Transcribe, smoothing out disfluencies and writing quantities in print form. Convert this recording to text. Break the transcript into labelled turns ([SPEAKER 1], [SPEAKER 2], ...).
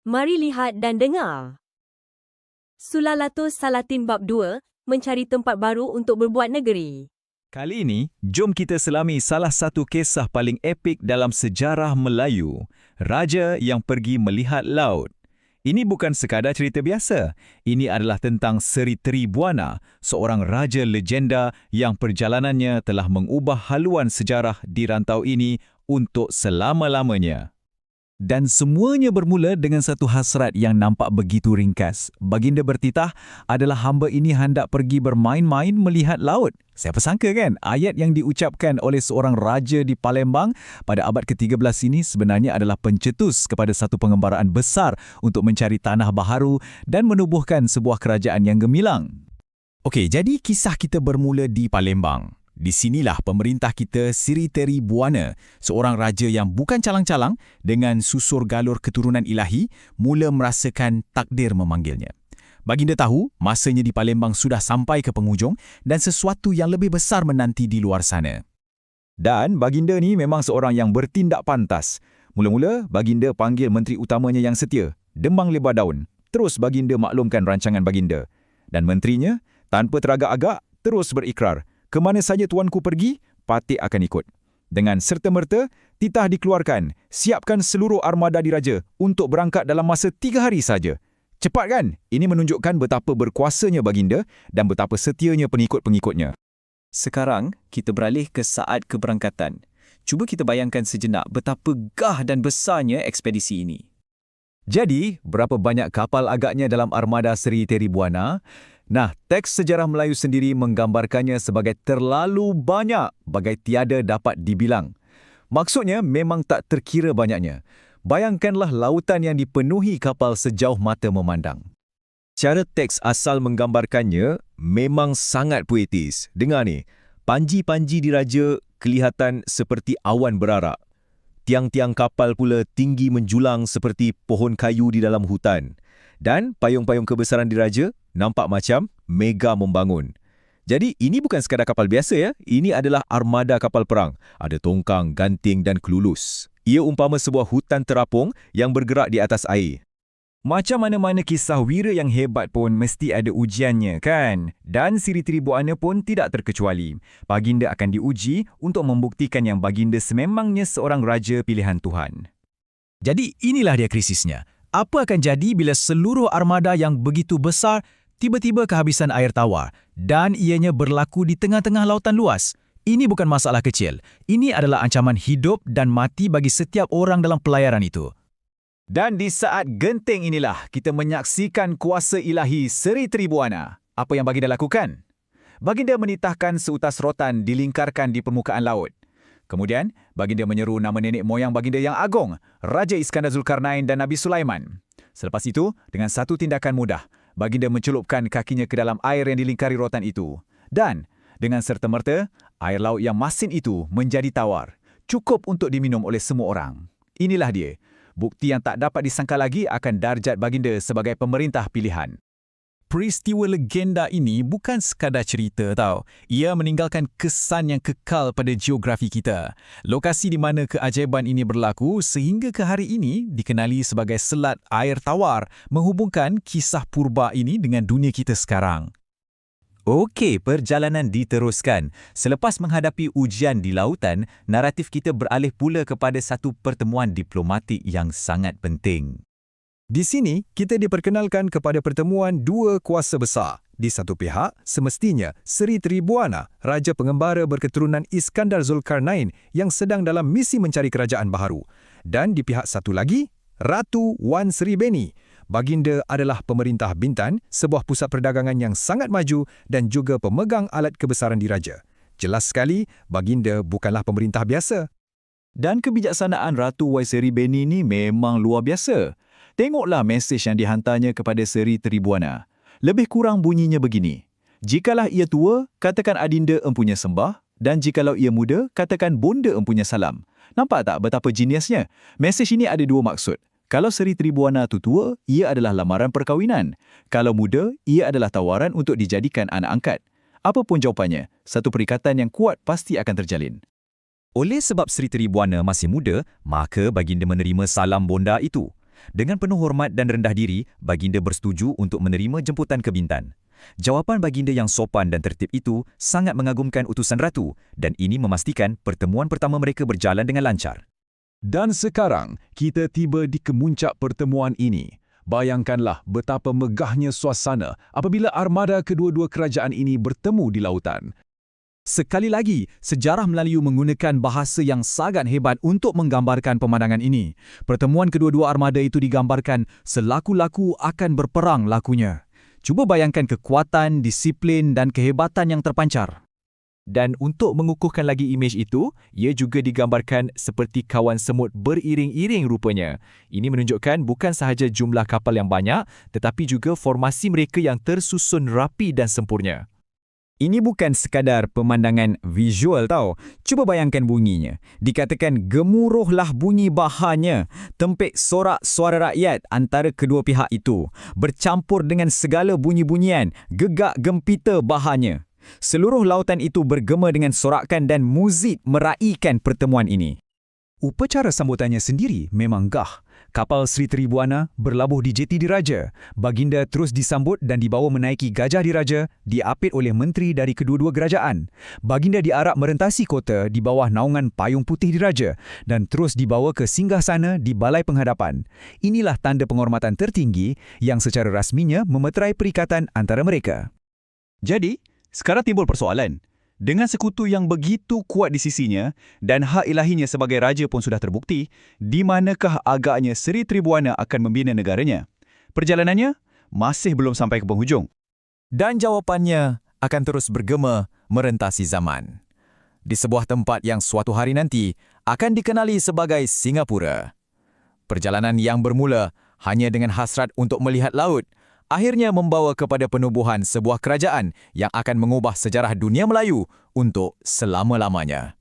[SPEAKER 1] Mari lihat dan dengar. Sulalatus Salatin Bab 2, mencari tempat baru untuk berbuat negeri.
[SPEAKER 2] Kali ini, jom kita selami salah satu kisah paling epik dalam sejarah Melayu, Raja yang pergi melihat laut. Ini bukan sekadar cerita biasa. Ini adalah tentang Seri Tribuana, seorang raja legenda yang perjalanannya telah mengubah haluan sejarah di rantau ini untuk selama-lamanya. Dan semuanya bermula dengan satu hasrat yang nampak begitu ringkas. Baginda bertitah adalah hamba ini hendak pergi bermain-main melihat laut. Siapa sangka kan, ayat yang diucapkan oleh seorang raja di Palembang pada abad ke-13 ini sebenarnya adalah pencetus kepada satu pengembaraan besar untuk mencari tanah baharu dan menubuhkan sebuah kerajaan yang gemilang. Okey, jadi kisah kita bermula di Palembang. Di sinilah pemerintah kita Seri Tribuana, seorang raja yang bukan calang-calang dengan susur galur keturunan ilahi, mula merasakan takdir memanggilnya. Baginda tahu masanya di Palembang sudah sampai ke penghujung dan sesuatu yang lebih besar menanti di luar sana. Dan baginda ni memang seorang yang bertindak pantas. Mula-mula baginda panggil menteri utamanya yang setia, Demang Lebar Daun. Terus baginda maklumkan rancangan baginda. Dan menterinya, tanpa teragak-agak, terus berikrar, ke mana saja tuanku pergi, Patik akan ikut. Dengan serta-merta, titah dikeluarkan, siapkan seluruh armada diraja untuk berangkat dalam masa 3 hari saja. Cepat kan? Ini menunjukkan betapa berkuasanya baginda dan betapa setianya pengikut-pengikutnya. Sekarang, kita beralih ke saat keberangkatan. Cuba kita bayangkan sejenak betapa gah dan besarnya ekspedisi ini. Jadi, berapa banyak kapal agaknya dalam armada Seri Tribuana? Nah, teks sejarah Melayu sendiri menggambarkannya sebagai terlalu banyak, bagai tiada dapat dibilang. Maksudnya memang tak terkira banyaknya. Bayangkanlah lautan yang dipenuhi kapal sejauh mata memandang. Cara teks asal menggambarkannya memang sangat puitis. Dengar ni, panji-panji diraja kelihatan seperti awan berarak. Tiang-tiang kapal pula tinggi menjulang seperti pohon kayu di dalam hutan. Dan payung-payung kebesaran diraja nampak macam mega membangun. Jadi ini bukan sekadar kapal biasa ya. Ini adalah armada kapal perang. Ada tongkang, ganting dan kelulus. Ia umpama sebuah hutan terapung yang bergerak di atas air. Macam mana-mana kisah wira yang hebat pun mesti ada ujiannya kan? Dan Seri Tribuana pun tidak terkecuali. Baginda akan diuji untuk membuktikan yang baginda sememangnya seorang raja pilihan Tuhan. Jadi inilah dia krisisnya. Apa akan jadi bila seluruh armada yang begitu besar tiba-tiba kehabisan air tawar dan ianya berlaku di tengah-tengah lautan luas? Ini bukan masalah kecil. Ini adalah ancaman hidup dan mati bagi setiap orang dalam pelayaran itu. Dan di saat genting inilah kita menyaksikan kuasa ilahi Seri Tribuana. Apa yang baginda lakukan? Baginda menitahkan seutas rotan dilingkarkan di permukaan laut. Kemudian, baginda menyeru nama nenek moyang baginda yang agung, Raja Iskandar Zulkarnain dan Nabi Sulaiman. Selepas itu, dengan satu tindakan mudah, baginda mencelupkan kakinya ke dalam air yang dilingkari rotan itu. Dan, dengan serta-merta, air laut yang masin itu menjadi tawar, cukup untuk diminum oleh semua orang. Inilah dia, bukti yang tak dapat disangka lagi akan darjat baginda sebagai pemerintah pilihan. Peristiwa legenda ini bukan sekadar cerita tau. Ia meninggalkan kesan yang kekal pada geografi kita. Lokasi di mana keajaiban ini berlaku sehingga ke hari ini dikenali sebagai Selat Air Tawar, menghubungkan kisah purba ini dengan dunia kita sekarang. Okey, perjalanan diteruskan. Selepas menghadapi ujian di lautan, naratif kita beralih pula kepada satu pertemuan diplomatik yang sangat penting. Di sini, kita diperkenalkan kepada pertemuan dua kuasa besar. Di satu pihak, semestinya Seri Tribuana, raja pengembara berketurunan Iskandar Zulkarnain yang sedang dalam misi mencari kerajaan baharu. Dan di pihak satu lagi, Ratu Wan Sri Beni. Baginda adalah pemerintah Bintan, sebuah pusat perdagangan yang sangat maju dan juga pemegang alat kebesaran diraja. Jelas sekali, baginda bukanlah pemerintah biasa. Dan kebijaksanaan Ratu Wan Sri Beni ni memang luar biasa. Tengoklah mesej yang dihantarnya kepada Seri Tribuana. Lebih kurang bunyinya begini. Jikalau ia tua, katakan adinda empunya sembah, dan jikalau ia muda, katakan bonda empunya salam. Nampak tak betapa jeniusnya? Mesej ini ada dua maksud. Kalau Seri Tribuana tu tua, ia adalah lamaran perkahwinan. Kalau muda, ia adalah tawaran untuk dijadikan anak angkat. Apapun jawapannya, satu perikatan yang kuat pasti akan terjalin. Oleh sebab Seri Tribuana masih muda, maka baginda menerima salam bonda itu. Dengan penuh hormat dan rendah diri, baginda bersetuju untuk menerima jemputan ke Bintan. Jawapan baginda yang sopan dan tertib itu sangat mengagumkan utusan ratu dan ini memastikan pertemuan pertama mereka berjalan dengan lancar.
[SPEAKER 3] Dan sekarang, kita tiba di kemuncak pertemuan ini. Bayangkanlah betapa megahnya suasana apabila armada kedua-dua kerajaan ini bertemu di lautan.
[SPEAKER 4] Sekali lagi, sejarah Melayu menggunakan bahasa yang sangat hebat untuk menggambarkan pemandangan ini. Pertemuan kedua-dua armada itu digambarkan selaku-laku akan berperang lakunya. Cuba bayangkan kekuatan, disiplin dan kehebatan yang terpancar.
[SPEAKER 2] Dan untuk mengukuhkan lagi imej itu, ia juga digambarkan seperti kawan semut beriring-iring rupanya. Ini menunjukkan bukan sahaja jumlah kapal yang banyak, tetapi juga formasi mereka yang tersusun rapi dan sempurna.
[SPEAKER 4] Ini bukan sekadar pemandangan visual tau. Cuba bayangkan bunyinya. Dikatakan gemuruhlah bunyi bahanya, tempik sorak suara rakyat antara kedua pihak itu, bercampur dengan segala bunyi-bunyian, gegak gempita bahanya. Seluruh lautan itu bergema dengan sorakan dan muzik meraihkan pertemuan ini.
[SPEAKER 2] Upacara sambutannya sendiri memang gah. Kapal Sri Tribuana berlabuh di jeti diraja. Baginda terus disambut dan dibawa menaiki gajah diraja, diapit oleh menteri dari kedua-dua kerajaan. Baginda diarak merentasi kota di bawah naungan payung putih diraja dan terus dibawa ke singgahsana di balai penghadapan. Inilah tanda penghormatan tertinggi yang secara rasminya memeterai perikatan antara mereka.
[SPEAKER 3] Jadi, sekarang timbul persoalan. Dengan sekutu yang begitu kuat di sisinya dan hak ilahinya sebagai raja pun sudah terbukti, di manakah agaknya Sri Tribuana akan membina negaranya? Perjalanannya masih belum sampai ke penghujung.
[SPEAKER 4] Dan jawapannya akan terus bergema merentasi zaman. Di sebuah tempat yang suatu hari nanti akan dikenali sebagai Singapura. Perjalanan yang bermula hanya dengan hasrat untuk melihat laut, akhirnya membawa kepada penubuhan sebuah kerajaan yang akan mengubah sejarah dunia Melayu untuk selama-lamanya.